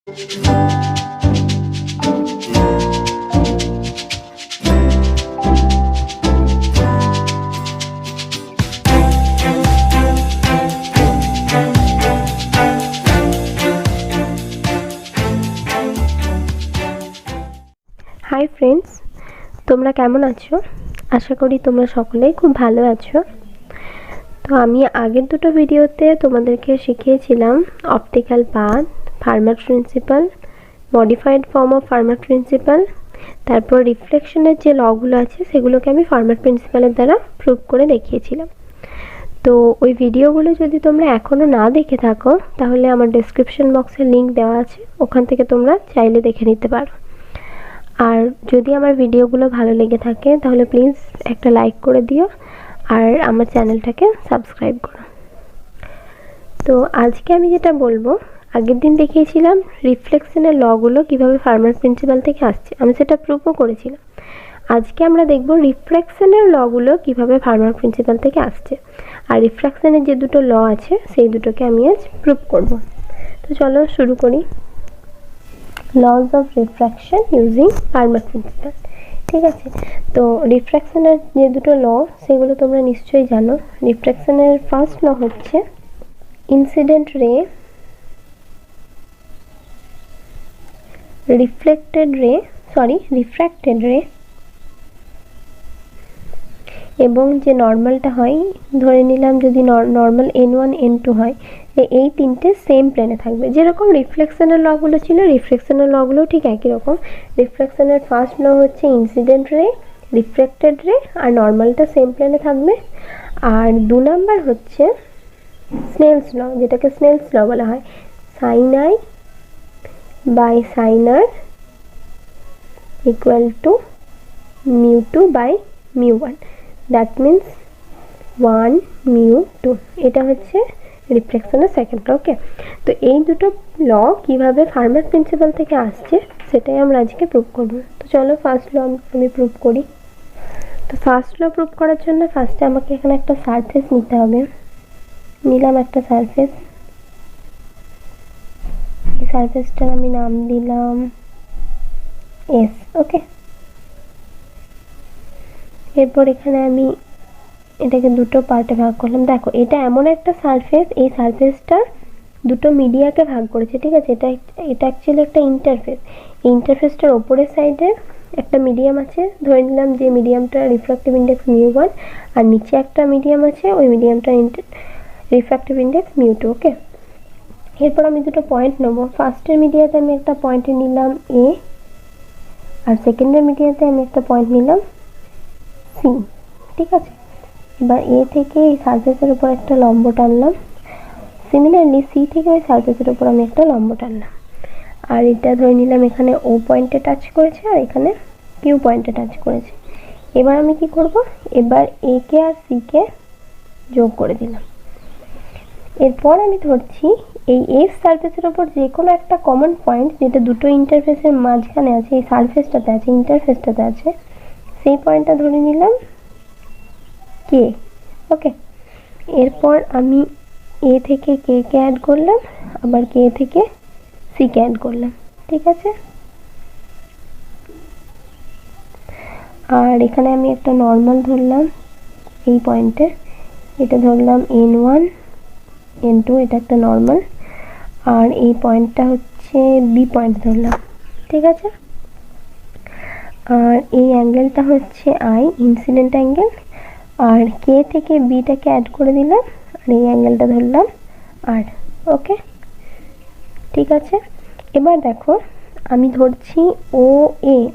Hi friends, তোমরা কেমন আছো? আশা করি তোমরা সকলেই খুব ভালো আছো। তো আমি আগের দুটো ভিডিওতে তোমাদেরকে শিখিয়েছিলাম optical path, Fermat principle, modified form of Fermat principle, তারপর রিফ্লেকশনের যে লগুলো আছে সেগুলোকে আমি ফার্মার প্রিন্সিপালের দ্বারা প্রুভ করে দেখিয়েছিলাম। তো ওই ভিডিওগুলো যদি তোমরা এখনও না দেখে থাকো তাহলে আমার ডেসক্রিপশন বক্সে লিঙ্ক দেওয়া আছে, ওখান থেকে তোমরা চাইলে দেখে নিতে পারো। আর যদি আমার ভিডিওগুলো ভালো লেগে থাকে তাহলে প্লিজ একটা লাইক করে দিও আর আমার চ্যানেলটাকে সাবস্ক্রাইব করো। তো আজকে আমি যেটা বলবো, আগের দিন দেখিয়েছিলাম রিফ্লেকশনের লগুলো কিভাবে ফার্মার প্রিন্সিপাল থেকে আসছে, আমি সেটা প্রুভও করেছিলাম। আজকে আমরা দেখব রিফ্লেকশনের লগুলো কিভাবে ফার্মার প্রিন্সিপাল থেকে আসছে, আর রিফ্রাকশনের যে দুটো ল আছে সেই দুটোকে আমি আজ প্রুভ করব। তো চলো শুরু করি। Lodge of refraction using farmer principal. ঠিক আছে, তো রিফ্র্যাকশনের যে দুটো ল সেগুলো তোমরা নিশ্চয়ই জানো। রিফ্র্যাকশনের ফার্স্ট ল হচ্ছে ইনসিডেন্ট রে রিফ্র্যাক্টেড রে এবং যে নর্মালটা হয়, ধরে নিলাম যদি নর্মাল n1 n2 হয়, এই তিনটে সেম প্লেনে থাকবে। যেরকম রিফ্লেকশনের লগুলো ছিল, রিফ্লেকশনের লগুলো ঠিক একই রকম। রিফ্লেকশনের ফার্স্ট ল হচ্ছে ইনসিডেন্ট রে, রিফ্র্যাক্টেড রে আর নর্মালটা সেম প্লেনে থাকবে। আর 2 নাম্বার হচ্ছে স্নেলস ল, যেটাকে স্নেলস ল বলা হয়। Sine i by sine r equal to μ2 by μ1, that means 1 μ2। এটা হচ্ছে রিফ্লেকশনের সেকেন্ড ল। ওকে, তো এই দুটো ল কিভাবে ফার্মার প্রিন্সিপাল থেকে আসছে সেটাই আমরা আজকে প্রুভ করব। তো চলো ফার্স্ট ল আমি প্রুভ করি। তো ফার্স্ট ল প্রুভ করার জন্য ফার্স্টে আমাকে এখানে একটা সারফেস নিতে হবে। নিলাম একটা সারফেস, এই সারফেসটার আমি নাম দিলাম এস। ওকে, এরপর এখানে আমি এটাকে দুটো পার্টে ভাগ করলাম। দেখো, এটা এমন একটা সারফেস, এই সারফেসটা দুটো মিডিয়াকে ভাগ করেছে। ঠিক আছে, এটা অ্যাকচুয়ালি একটা ইন্টারফেস। এই ইন্টারফেসটার ওপরের সাইডে একটা মিডিয়াম আছে, ধরে নিলাম যে মিডিয়ামটা রিফ্র্যাক্টিভ ইন্ডেক্স μ1, আর নিচে একটা মিডিয়াম আছে, ওই মিডিয়ামটা রিফ্র্যাক্টিভ ইন্ডেক্স μ2। ওকে, এরপর আমি দুটো পয়েন্ট নেব। ফার্স্টের মিডিয়াতে আমি একটা পয়েন্ট নিলাম এ, আর সেকেন্ডের মিডিয়াতে আমি একটা পয়েন্ট নিলাম সি। ঠিক আছে, এবার এ থেকে এই সারফেসের উপর একটা লম্ব টানলাম। সিমিলারলি সি থেকে ওই সারফেসের উপর আমি একটা লম্ব টানলাম। আর এটা ধরে নিলাম এখানে ও পয়েন্টে টাচ করেছে আর এখানে কিউ পয়েন্টে টাচ করেছে। এবার আমি কি করব, এবার এ কে আর সি কে যোগ করে দিলাম। এরপর আমি ধরছি এই এফ সারফেসের উপর যে কোনো একটা কমন পয়েন্ট যেটা দুটো ইন্টারফেসের মাঝখানে আছে, এই সারফেসটাতে আছে, ইন্টারফেসটাতে আছে, সেই পয়েন্টটা ধরে নিলাম কে। ওকে, এরপর আমি এ থেকে কে কে অ্যাড করলাম, আবার কে থেকে সি কে অ্যাড করলাম। ঠিক আছে, আর এখানে আমি একটা নর্মাল ধরলাম এই পয়েন্টে, এটা ধরলাম n1 n2, এটা একটা নর্মাল, আর এই পয়েন্টটা হচ্ছে বি পয়েন্ট ধরলাম। ঠিক আছে, আর এই অ্যাঙ্গেলটা হচ্ছে আই, ইনসিডেন্ট অ্যাঙ্গেল, আর কে থেকে বিটাকে অ্যাড করে দিলাম, আর এই অ্যাঙ্গেলটা ধরলাম আর। ওকে, ঠিক আছে, এবার দেখো আমি ধরছি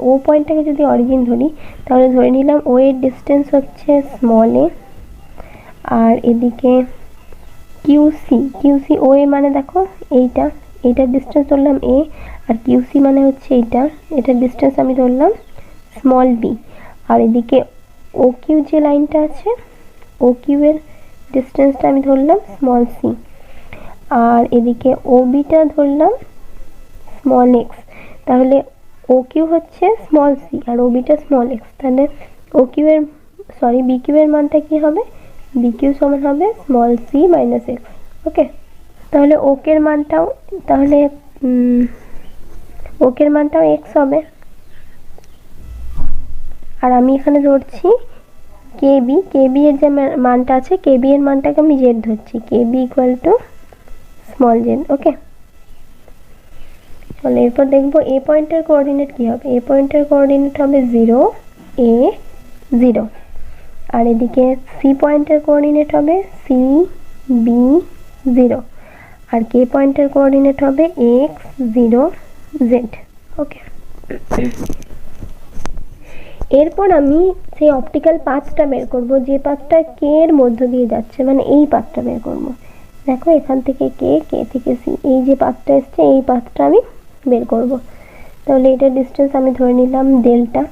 ও পয়েন্টটাকে যদি অরিজিন ধরি তাহলে ধরে নিলাম ও এর ডিস্টেন্স হচ্ছে স্মল এ, আর এদিকে কিউসি ও এ মানে দেখো এইটার ডিস্টেন্স ধরলাম এ, আর কিউসি মানে হচ্ছে এটার ডিস্টেন্স আমি ধরলাম স্মল বি, আর এদিকে ও কিউ যে লাইনটা আছে ও কিউ এর ডিস্টেন্সটা আমি ধরলাম স্মল সি, আর এদিকে ও বিটা ধরলাম স্মল এক্স। তাহলে ও কিউ হচ্ছে স্মল সি আর ও বিটা স্মল এক্স, তাহলে বি কিউ এর মানটা কি হবে, বি কিউ সমান হবে স্মল সি মাইনাস এক্স। ওকে, তাহলে ওকে এর মানটাও তাহলে ওকের মানটাও এক্স হবে। আর আমি এখানে ধরছি কেবি, কেবি এর যে মানটা আছে, কেবি এর মানটাকে আমি জেড ধরছি, KB equal to small Z. ওকে, তাহলে এরপর দেখবো এ পয়েন্টের কোঅর্ডিনেট কি হবে। এ পয়েন্টের কোঅর্ডিনেট হবে 0 a 0, আর এদিকে সি পয়েন্টের কোঅর্ডিনেট হবে সি বি 0, আর কে পয়েন্টের কোঅর্ডিনেট হবে x 0 z। ওকে, এরপর আমি সেই অপটিক্যাল পাথটা বের করব, যে পাথটা কে এর মধ্য দিয়ে যাচ্ছে, মানে এই পাথটা বের করব। দেখো এখান থেকে কে, কে থেকে সি, এই যে পাথটা এসছে এই পাথটা আমি বের করব। তাহলে এটার ডিস্টেন্স আমি ধরে নিলাম ডেল্টা।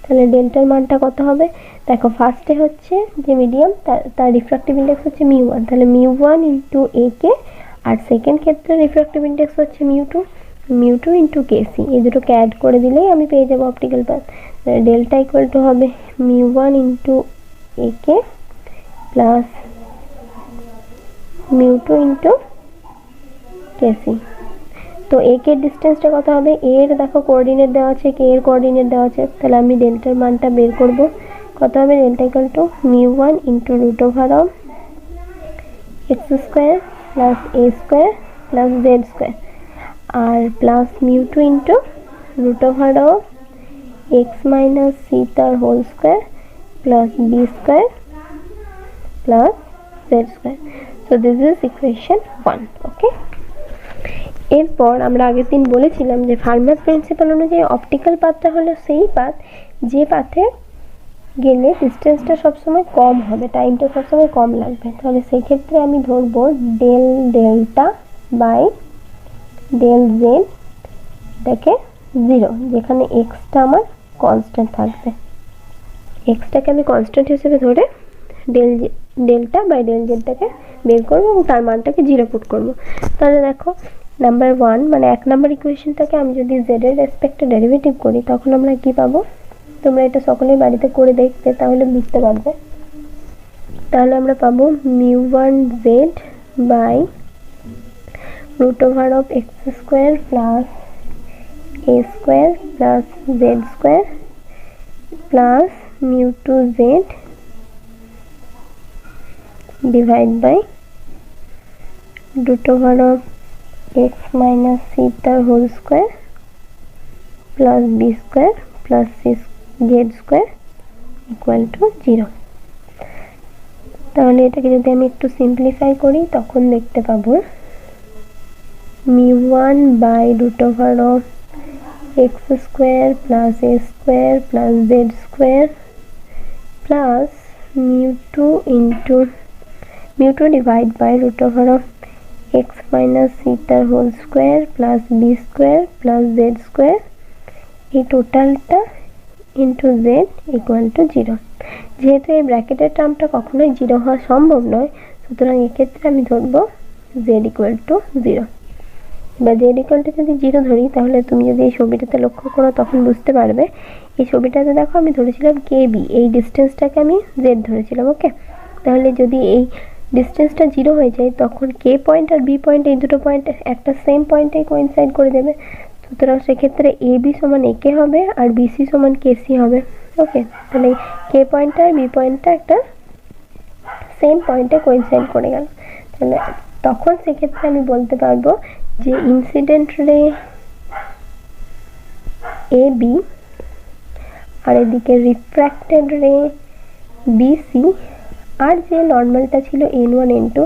তাহলে ডেল্টার মানটা কত হবে? দেখো ফার্স্টে হচ্ছে যে মিডিয়াম তার রিফ্র্যাক্টিভ ইন্ডেক্স হচ্ছে μ1, তাহলে μ1 ইন্টু এ কে, আর সেকেন্ড ক্ষেত্রে রিফ্র্যাক্টিভ ইন্ডেক্স হচ্ছে μ2 ইন্টু কেসি, এই দুটোকে অ্যাড করে দিলেই আমি পেয়ে যাবো optical path. Delta equal two হবে μ1 ইন্টু এ কে প্লাস μ2 ইন্টু কেসি। তো এ কে ডিস্টেন্সটা কত হবে? এর দেখো কোঅর্ডিনেট দেওয়া আছে, কে এর কোঅর্ডিনেট দেওয়া আছে, তাহলে আমি ডেল্টার মানটা বের করব। কত হবে? Delta equal to μ1 into root over of x square plus a square plus z square, আর plus μ2 into root over of x minus c তার whole square plus b square plus z square. So this is equation 1। Okay, এরপর আমরা আগের দিন বলেছিলাম যে Fermat principle অনুযায়ী optical পাথটা হলো সেই পাথ যে পাথে গেলে ডিস্টেন্সটা সবসময় কম হবে, টাইমটা সবসময় কম লাগবে। তাহলে সেই ক্ষেত্রে আমি ধরবো del delta by del z, এটাকে 0, যেখানে এক্সটা আমার কনস্ট্যান্ট থাকবে। এক্সটাকে আমি কনস্ট্যান্ট হিসেবে ধরে ডেল্টা বাই ডেল জেডটাকে বের করবো এবং তার মানটাকে 0 পুট করবো। তাহলে দেখো নাম্বার 1 মানে 1 নাম্বার ইকুয়েশনটাকে আমি যদি জেড এর রেসপেক্টে ডেরিভেটিভ করি তখন আমরা কি পাবো? তোমরা এটা সকলেই বাড়িতে করে দেখবে, তাহলে বুঝতে পারবে। তাহলে আমরা পাবো μ1 z by root over of x square plus a square plus z square plus μ2 z divide by root over of x minus c তার whole square plus b square plus c z square equal to 0। তাহলে এটাকে যদি আমি একটু simplify করি তখন দেখতে পাবো μ1 by root over of x square plus a square plus z square plus μ2 into μ2 divide by root over of x minus c তার whole square plus b square plus z square, এই টোটালটা into Z equal to 0। যেহেতু এই ব্র্যাকেটের টার্মটা কখনোই 0 হওয়া সম্ভব নয়, সুতরাং এক্ষেত্রে আমি ধরবো জেড ইকুয়াল টু 0। বা জেড ইকুয়াল টু যদি 0 ধরি তাহলে তুমি যদি এই ছবিটাতে লক্ষ্য করো তখন বুঝতে পারবে। এই ছবিটাতে দেখো আমি ধরেছিলাম কেবি, এই ডিস্টেন্সটাকে আমি জেড ধরেছিলাম। ওকে, তাহলে যদি এই ডিস্টেন্সটা 0 হয়ে যায় তখন কে পয়েন্ট আর বি পয়েন্ট এই দুটো পয়েন্ট একটা সেম পয়েন্টেই কোইনসাইড করে দেবে, সুতরাং সেক্ষেত্রে এ বি সমান এ কে হবে আর বিসি সমান কেসি হবে। ওকে, তাহলে কে পয়েন্টটা আর বি পয়েন্টটা একটা সেম পয়েন্টে কোইনসাইড করে গেল। তাহলে তখন সেক্ষেত্রে আমি বলতে পারবো যে ইনসিডেন্ট রে এ বি আর এদিকে রিফ্র্যাক্টেড রে বিসি আর যে নর্মালটা ছিল n1 n2,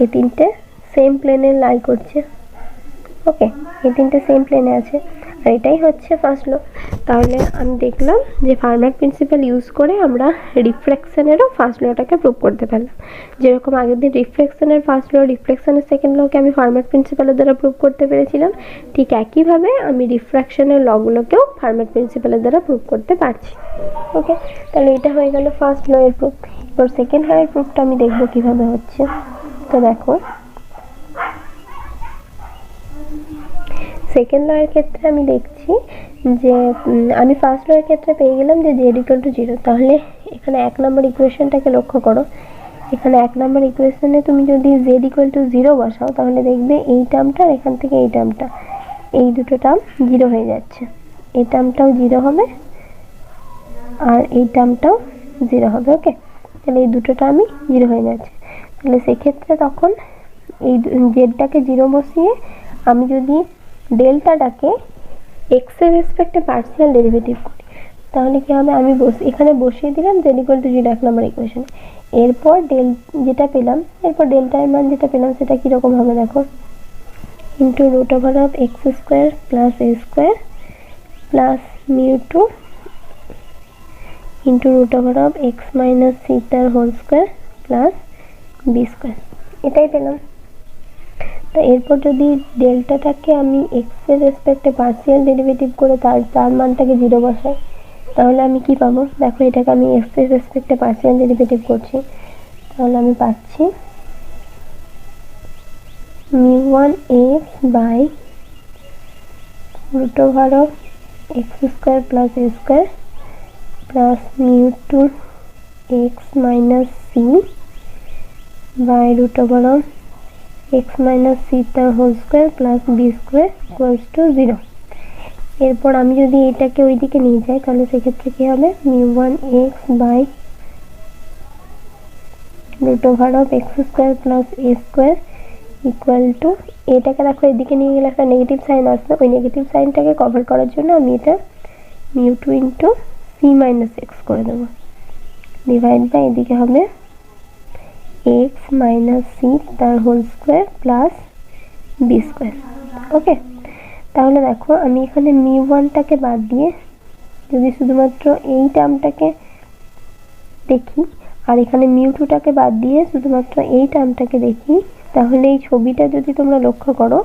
এই তিনটে সেম প্লেনে লাই করছে। ওকে, এই তিনটে সেম প্লেনে আছে, আর এটাই হচ্ছে ফার্স্ট ল। তাহলে আমি দেখলাম যে ফার্মার প্রিন্সিপাল ইউজ করে আমরা রিফ্লেকশনেরও ফার্স্ট লটাকে প্রুভ করতে পারলাম। যেরকম আগের দিন রিফ্লেকশনের ফার্স্ট ল, রিফ্লেকশনের সেকেন্ড লকে আমি ফার্মার প্রিন্সিপালের দ্বারা প্রুভ করতে পেরেছিলাম, ঠিক একইভাবে আমি রিফ্র্যাকশনের লগুলোকেও ফার্মার প্রিন্সিপালের দ্বারা প্রুভ করতে পারছি। ওকে, তাহলে এটা হয়ে গেল ফার্স্ট ল এর প্রুফ। এবার সেকেন্ড ল এর প্রুফটা আমি দেখবো কিভাবে হচ্ছে। তো দেখো সেকেন্ড ল এর ক্ষেত্রে আমি দেখছি যে আমি ফার্স্ট ল এর ক্ষেত্রে পেয়ে গেলাম যে জেড ইকুয়াল টু 0। তাহলে এখানে 1 নম্বর ইকুয়েশনটাকে লক্ষ্য করো। এখানে 1 নম্বর ইকুয়েশনে তুমি যদি জেড ইকুয়াল টু 0 বসাও তাহলে দেখবে এই টার্মটা আর এখান থেকে এই টার্মটা এই দুটো টার্ম জিরো হয়ে যাচ্ছে, এই টার্মটাও জিরো হবে আর এই টার্মটাও জিরো হবে। ওকে, তাহলে এই দুটো টার্মই জিরো হয়ে যাচ্ছে। তাহলে সেক্ষেত্রে তখন এই জেডটাকে জিরো বসিয়ে আমি যদি ডেল্টাটাকে এক্স এর রেসপেক্টে পার্সিয়াল ডেরিভেটিভ করি তাহলে কি হবে, আমি এখানে বসিয়ে দিলাম Z equal to zero 1 number equation. এরপর যেটা পেলাম, এরপর ডেল্টার মান যেটা পেলাম সেটা কীরকম হবে দেখো, into root over of x square plus a square plus mu two into root over of x minus c তার whole square plus b square, এটাই পেলাম। তো এরপর যদি ডেল্টাটাকে আমি এক্স এর রেসপেক্টে পার্সিয়াল ডেরিভেটিভ করে তার মানটাকে জিরো বসাই তাহলে আমি কি পাবো দেখো, এটাকে আমি এক্স এর রেসপেক্টে পার্সিয়াল ডেরিভেটিভ করছি, তাহলে আমি পাচ্ছি mu one x by root over of x square plus a square plus mu two x minus c by root over of x minus c তার whole square plus b square equals to zero. এরপর আমি যদি এটাকে ওইদিকে নিয়ে যাই তাহলে সেক্ষেত্রে কী হবে, mu one x by root over of x square plus a square equal to, এটাকে দেখো এদিকে নিয়ে গেলে একটা নেগেটিভ সাইন আসবে, ওই নেগেটিভ সাইনটাকে কভার করার জন্য আমি এটা mu two into c minus x করে দেবো, ডিভাইড বাই এদিকে হবে এক্স মাইনাস সি তার whole square plus b square. Okay, তাহলে দেখো আমি এখানে মিউ ওয়ানটাকে বাদ দিয়ে যদি শুধুমাত্র এই টার্মটাকে দেখি আর এখানে মিউ টুটাকে বাদ দিয়ে শুধুমাত্র এই টার্মটাকে দেখি তাহলে এই ছবিটা যদি তোমরা লক্ষ্য করো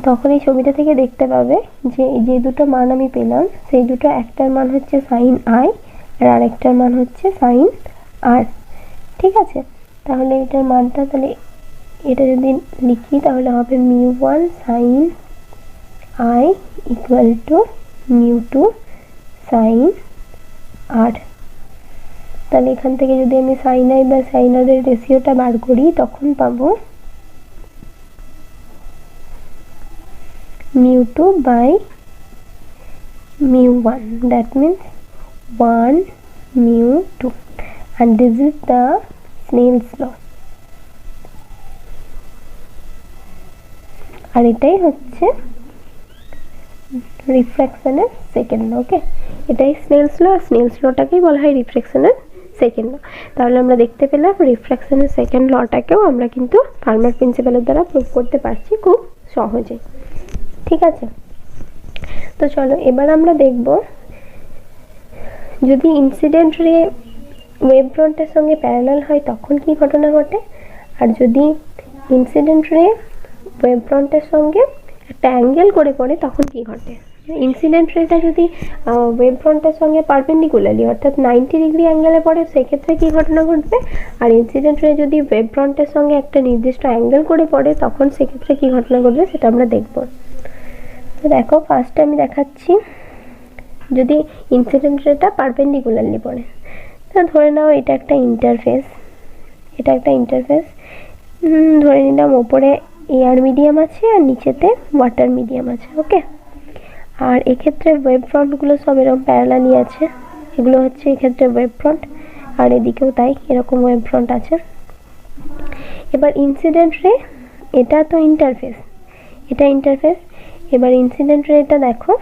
তখন এই ছবিটা থেকে দেখতে পাবে যে যে দুটো মান আমি পেলাম সেই দুটো, একটার মান হচ্ছে সাইন আই আর আরেকটার মান হচ্ছে সাইন আর। ঠিক আছে, তাহলে এটার মানটা, তাহলে এটা যদি লিখি তাহলে হবে mu one sine i equal to mu two sine r. তাহলে এখান থেকে যদি আমি সাইন আই বা সাইন আর এর রেশিওটা বার করি তখন পাবো mu two by mu one, that means 1 mu 2, and this is the Snell's law। আর এটাই হচ্ছে রিফ্র্যাকশনের সেকেন্ড ল। ওকে, এটাই স্নেলস ল, আর স্নেলস লটাকেই বলা হয় রিফ্র্যাকশনের সেকেন্ড ল। তাহলে আমরা দেখতে পেলাম রিফ্র্যাকশনের সেকেন্ড লটাকেও আমরা কিন্তু ফার্মার প্রিন্সিপালের দ্বারা প্রুভ করতে পারছি খুব সহজে। ঠিক আছে, তো চলো এবার আমরা দেখব যদি ইনসিডেন্ট রে ওয়েভ ফ্রন্টের সঙ্গে প্যারালাল হয় তখন কি ঘটনা ঘটে, আর যদি ইনসিডেন্ট রে ওয়েভ ফ্রন্টের সঙ্গে একটা অ্যাঙ্গেল করে পড়ে তখন কি ঘটে। ইনসিডেন্ট রেটা যদি ওয়েভ ফ্রন্টের সঙ্গে পারপেন্ডিকুলারলি অর্থাৎ 90 ডিগ্রি অ্যাঙ্গেলে পড়ে সেক্ষেত্রে কি ঘটনা ঘটবে, আর ইনসিডেন্ট রে যদি ওয়েভ ফ্রন্টের সঙ্গে একটা নির্দিষ্ট অ্যাঙ্গেল করে পড়ে তখন সেক্ষেত্রে কি ঘটনা ঘটবে সেটা আমরা দেখব। তো দেখো ফার্স্টে আমি দেখাচ্ছি যদি ইনসিডেন্ট রেটা পারপেন্ডিকুলারলি পড়ে, তো ধরে নাও এটা একটা ইন্টারফেস, এটা একটা ইন্টারফেস ধরে নিলাম, ওপরে এয়ার মিডিয়াম আছে আর নিচেতে ওয়াটার মিডিয়াম আছে। ওকে, আর এক্ষেত্রে ওয়েভ ফ্রন্টগুলো সব এরকম প্যারালালি আছে, এগুলো হচ্ছে এক্ষেত্রে ওয়েভ ফ্রন্ট আর এদিকেও তাই এরকম ওয়েভ ফ্রন্ট আছে। এবার ইনসিডেন্ট রে, এটা তো ইন্টারফেস, এটা ইন্টারফেস, এবার ইনসিডেন্ট রেটা দেখো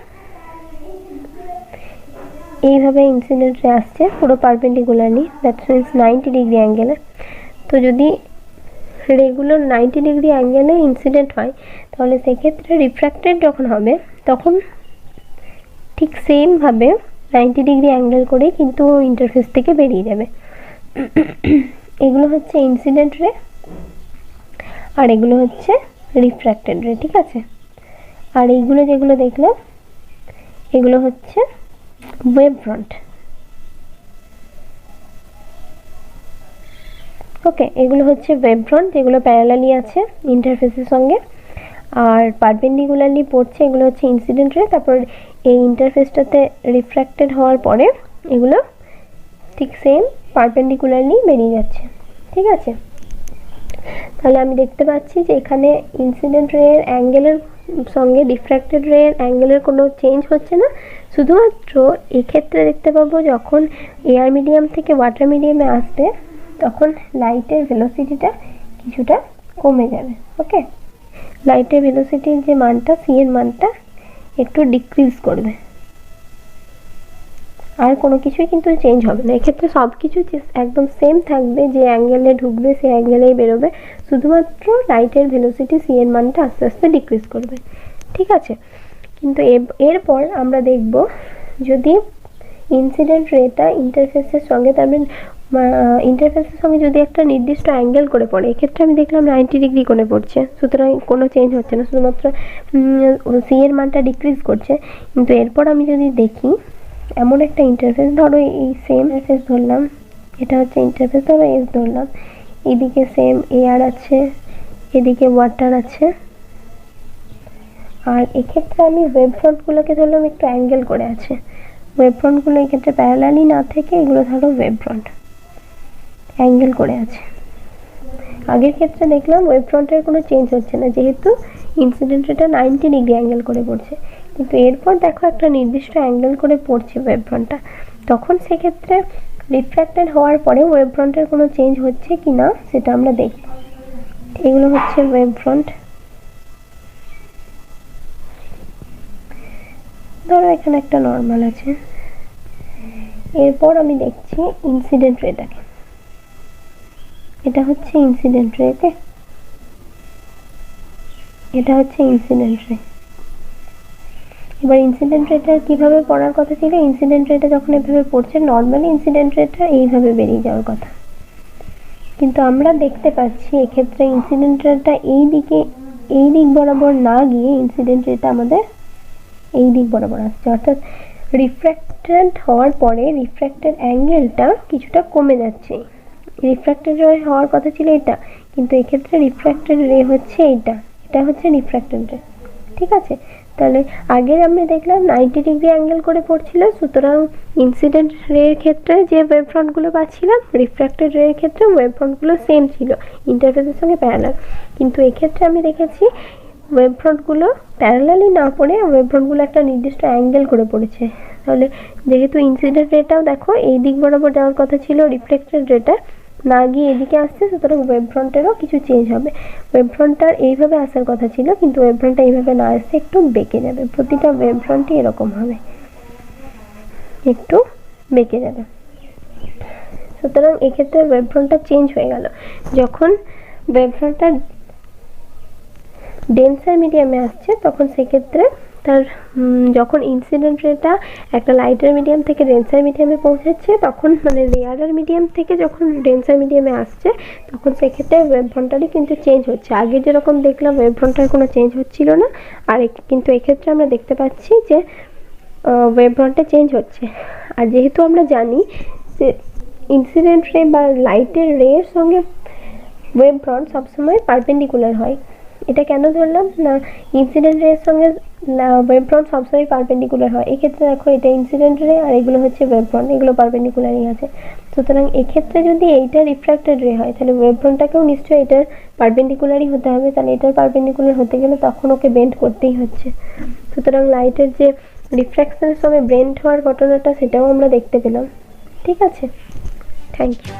এইভাবে ইনসিডেন্ট রে আসছে পুরো পারপেন্ডিকুলারলি, দ্যাট মিন্স 90 ডিগ্রি অ্যাঙ্গেলে। তো যদি রেগুলার 90 ডিগ্রি অ্যাঙ্গেলে ইনসিডেন্ট হয় তাহলে সেক্ষেত্রে রিফ্র্যাক্টেড যখন হবে তখন ঠিক সেমভাবে 90 ডিগ্রি অ্যাঙ্গেল করে কিন্তু ইন্টারফেস থেকে বেরিয়ে যাবে। এগুলো হচ্ছে ইনসিডেন্ট রে আর এগুলো হচ্ছে রিফ্র্যাক্টেড রে। ঠিক আছে, আর এইগুলো যেগুলো দেখলাম এগুলো হচ্ছে ওয়েভ ফ্রন্ট। ওকে, এগুলো হচ্ছে ওয়েভ ফ্রন্ট যেগুলো প্যারালালি আছে ইন্টারফেসের সঙ্গে আর পারপেন্ডিকুলারলি পড়ছে, এগুলো হচ্ছে ইনসিডেন্ট রে। তারপর এই ইন্টারফেসটাতে রিফ্র্যাক্টেড হওয়ার পরে এগুলো ঠিক সেম পারপেন্ডিকুলারলি বেরিয়ে যাচ্ছে। ঠিক আছে, তাহলে আমি দেখতে পাচ্ছি যে এখানে ইনসিডেন্ট রে এর অ্যাঙ্গেলের সঙ্গে রিফ্র্যাক্টেড রে এর অ্যাঙ্গেলের কোনো চেঞ্জ হচ্ছে না। শুধুমাত্র এক্ষেত্রে দেখতে পাবো যখন এয়ার মিডিয়াম থেকে ওয়াটার মিডিয়ামে আসবে তখন লাইটের ভেলোসিটিটা কিছুটা কমে যাবে। ওকে, লাইটের ভেলোসিটির যে মানটা সি এর মানটা একটু ডিক্রিজ করবে, আর কোনো কিছুই কিন্তু চেঞ্জ হবে না। এক্ষেত্রে সব কিছু একদম সেম থাকবে, যে অ্যাঙ্গেলে ঢুকবে সেই অ্যাঙ্গেলেই বেরোবে, শুধুমাত্র লাইটের ভেলোসিটি সি এর মানটা আস্তে আস্তে ডিক্রিজ করবে। ঠিক আছে, কিন্তু এরপর আমরা দেখব যদি ইনসিডেন্ট রেটা ইন্টারফেসের সঙ্গে, তার মানে ইন্টারফেসের সঙ্গে যদি একটা নির্দিষ্ট অ্যাঙ্গেল করে পড়ে, এক্ষেত্রে আমি দেখলাম 90 ডিগ্রি করে পড়ছে, সুতরাং কোনো চেঞ্জ হচ্ছে না, শুধুমাত্র সি এর মানটা ডিক্রিজ করছে। কিন্তু এরপর আমি যদি দেখি এমন একটা ইন্টারফেস, ধরো এই সেম ইন্টারফেস ধরলাম, এটা হচ্ছে ইন্টারফেস, ধরো এস ধরলাম, এদিকে সেম এয়ার আছে, এদিকে ওয়াটার আছে, আর এক্ষেত্রে আমি ওয়েভ ফ্রন্টগুলোকে ধরলাম একটু অ্যাঙ্গেল করে আছে। ওয়েভ ফ্রন্টগুলো এক্ষেত্রে প্যারালালি না থেকে এগুলো ধরো ওয়েভ ফ্রন্ট অ্যাঙ্গেল করে আছে। আগের ক্ষেত্রে দেখলাম ওয়েভ ফ্রন্টের কোনো চেঞ্জ হচ্ছে না, যেহেতু ইনসিডেন্ট রেটা 90 ডিগ্রি অ্যাঙ্গেল করে পড়ছে। কিন্তু এরপর দেখো একটা নির্দিষ্ট অ্যাঙ্গেল করে পড়ছে ওয়েভ ফ্রন্টটা, তখন সেক্ষেত্রে রিফ্র্যাক্টেড হওয়ার পরে ওয়েভ ফ্রন্টের কোনো চেঞ্জ হচ্ছে কি না সেটা আমরা দেখব। এগুলো হচ্ছে ওয়েভ ফ্রন্ট। ধরো এখানে একটা নর্মাল আছে, এরপর আমি দেখছি ইনসিডেন্ট রেটাকে, এটা হচ্ছে ইনসিডেন্ট রে। ওকে, এটা হচ্ছে ইনসিডেন্ট রে। এবার ইনসিডেন্ট রেটা কিভাবে পড়ার কথা ছিল, ইনসিডেন্ট রেটা যখন এভাবে পড়ছে নর্মালি ইনসিডেন্ট রেটা এইভাবে বেরিয়ে যাওয়ার কথা, কিন্তু আমরা দেখতে পাচ্ছি এক্ষেত্রে ইনসিডেন্ট রেটা এই দিক বরাবর না গিয়ে ইনসিডেন্ট রেটা আমাদের এই দিক বরাবর আসছে, অর্থাৎ রিফ্র্যাক্টেড হওয়ার পরে রিফ্র্যাক্টেড অ্যাঙ্গেলটা কিছুটা কমে যাচ্ছে। রিফ্র্যাক্টেড রে হওয়ার কথা ছিল এটা, কিন্তু এক্ষেত্রে রিফ্র্যাক্টেড রে হচ্ছে এটা, এটা হচ্ছে রিফ্র্যাক্টেড রে। ঠিক আছে, তাহলে আগের আমরা দেখলাম 90 ডিগ্রি অ্যাঙ্গেল করে পড়ছিল, সুতরাং ইনসিডেন্ট রের ক্ষেত্রে যে ওয়েভ ফ্রন্টগুলো পাচ্ছিলাম, রিফ্র্যাক্টেড রের ক্ষেত্রে ওয়েভ ফ্রন্টগুলো সেম ছিল ইন্টারফেসের সঙ্গে প্যারালাল। কিন্তু এক্ষেত্রে আমি দেখেছি ওয়েভ ফ্রন্টগুলো প্যারালালি না পড়ে ওয়েভ ফ্রন্টগুলো একটা নির্দিষ্ট অ্যাঙ্গেল করে পড়েছে। তাহলে যেহেতু ইনসিডেন্ট রেটাও দেখো এই দিক বরাবর যাওয়ার কথা ছিল, রিফ্লেক্টেড রেটা না গিয়ে এদিকে আসছে, সুতরাং ওয়েভ ফ্রন্টেরও কিছু চেঞ্জ হবে। ওয়েভ ফ্রন্টটার এইভাবে আসার কথা ছিল, কিন্তু ওয়েভ ফ্রন্টটা এইভাবে না আসছে, একটু বেঁকে যাবে, প্রতিটা ওয়েভ ফ্রন্টই এরকম হবে, একটু বেঁকে যাবে। সুতরাং এক্ষেত্রে ওয়েভ ফ্রন্টটা চেঞ্জ হয়ে গেল। যখন ওয়েভ ফ্রন্টটা ডেন্সার মিডিয়ামে আসছে তখন সেক্ষেত্রে তার যখন ইনসিডেন্ট রেটা একটা লাইটার মিডিয়াম থেকে ডেন্সার মিডিয়ামে পৌঁছাচ্ছে, তখন মানে রেয়ারার মিডিয়াম থেকে যখন ডেন্সার মিডিয়ামে আসছে তখন সেক্ষেত্রে ওয়েভ ফ্রন্টটারই কিন্তু চেঞ্জ হচ্ছে। আগে যেরকম দেখলাম ওয়েভ ফ্রন্টটার কোনো চেঞ্জ হচ্ছিল না, আর কিন্তু এক্ষেত্রে আমরা দেখতে পাচ্ছি যে ওয়েভ ফ্রন্টটা চেঞ্জ হচ্ছে। আর যেহেতু আমরা জানি যে ইনসিডেন্ট রে বা লাইটের রের সঙ্গে ওয়েভ ফ্রন্ট সবসময় পারপেন্ডিকুলার হয়, এটা কেন ধরলাম না, ইনসিডেন্ট রের সঙ্গে ওয়েভ ফ্রন্ট সবসময় পারপেন্ডিকুলার হয়। এক্ষেত্রে দেখো এটা ইনসিডেন্ট রে আর এগুলো হচ্ছে ওয়েভ ফ্রন্ট, এগুলো পারপেন্ডিকুলারই আছে। সুতরাং এক্ষেত্রে যদি এইটা রিফ্র্যাক্টেড রে হয় তাহলে ওয়েভ ফ্রন্টটাকেও নিশ্চয়ই এটার পারপেন্ডিকুলারই হতে হবে, তাহলে এটার পারপেন্ডিকুলার হতে গেলে তখন ওকে বেন্ড করতেই হচ্ছে। সুতরাং লাইটের যে রিফ্র্যাকশনের সময় বেন্ড হওয়ার ঘটনাটা সেটাও আমরা দেখতে পেলাম। ঠিক আছে, থ্যাংক ইউ।